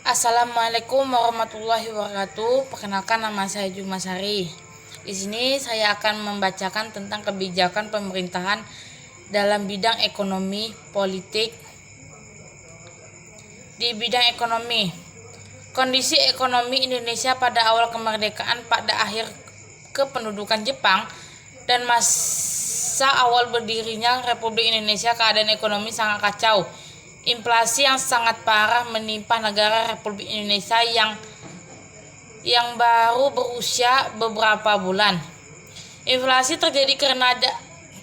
Assalamualaikum warahmatullahi wabarakatuh. Perkenalkan, nama saya Jumasari. Di sini saya akan membacakan tentang kebijakan pemerintahan dalam bidang ekonomi politik. Di bidang ekonomi, kondisi ekonomi Indonesia pada awal kemerdekaan pada akhir kependudukan Jepang dan masa awal berdirinya Republik Indonesia, keadaan ekonomi sangat kacau. Inflasi yang sangat parah menimpa negara Republik Indonesia yang baru berusia beberapa bulan. Inflasi terjadi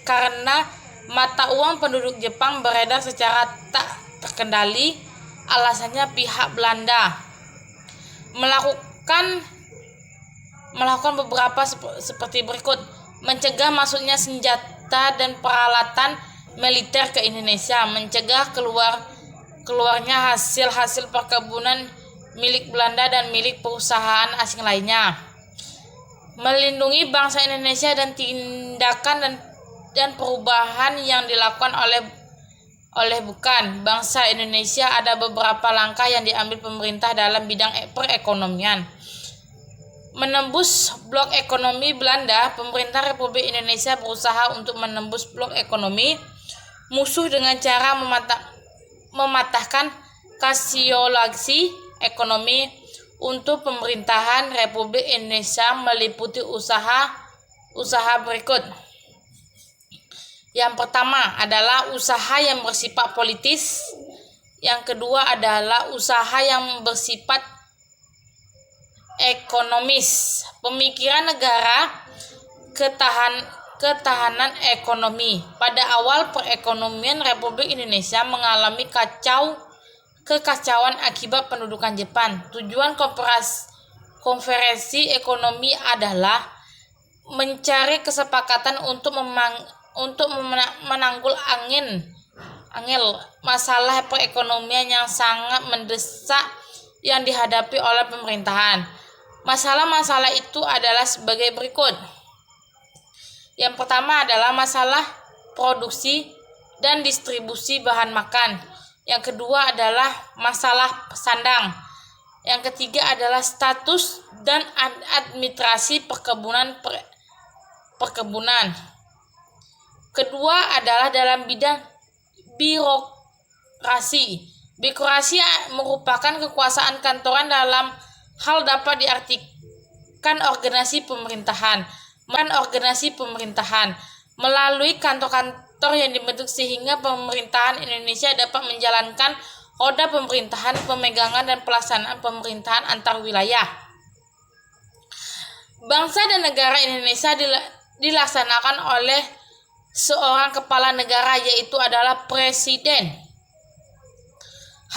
karena mata uang penduduk Jepang beredar secara tak terkendali. Alasannya pihak Belanda melakukan beberapa seperti berikut: mencegah masuknya senjata dan peralatan militer ke Indonesia, mencegah keluarnya hasil perkebunan milik Belanda dan milik perusahaan asing lainnya, melindungi bangsa Indonesia dan tindakan dan perubahan yang dilakukan oleh bukan bangsa Indonesia. Ada beberapa langkah yang diambil pemerintah dalam bidang perekonomian. Menembus blok ekonomi Belanda, pemerintah Republik Indonesia berusaha untuk menembus blok ekonomi musuh dengan cara mematahkan kasiolasi ekonomi. Untuk pemerintahan Republik Indonesia meliputi usaha berikut. Yang pertama adalah usaha yang bersifat politis. Yang kedua adalah usaha yang bersifat ekonomis. Pemikiran negara, ketahanan ekonomi. Pada awal perekonomian Republik Indonesia mengalami kekacauan akibat pendudukan Jepang. Tujuan konferensi ekonomi adalah mencari kesepakatan untuk menanggul masalah perekonomian yang sangat mendesak yang dihadapi oleh pemerintahan. Masalah-masalah itu adalah sebagai berikut. Yang pertama adalah masalah produksi dan distribusi bahan makan. Yang kedua adalah masalah sandang. Yang ketiga adalah status dan administrasi perkebunan. Kedua adalah dalam bidang birokrasi. Birokrasi merupakan kekuasaan kantoran dalam hal dapat diartikan organisasi pemerintahan melalui kantor-kantor yang dibentuk sehingga pemerintahan Indonesia dapat menjalankan roda pemerintahan, pemegangan dan pelaksanaan pemerintahan antar wilayah. Bangsa dan negara Indonesia dilaksanakan oleh seorang kepala negara, yaitu adalah presiden.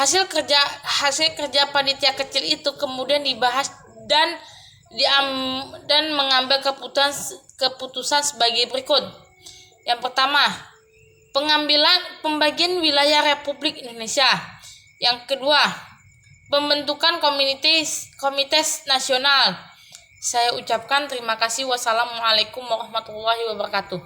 Hasil kerja panitia kecil itu kemudian dibahas dan mengambil keputusan sebagai berikut. Yang pertama, pembagian wilayah Republik Indonesia. Yang kedua, pembentukan komite nasional. Saya ucapkan terima kasih. Wassalamualaikum warahmatullahi wabarakatuh.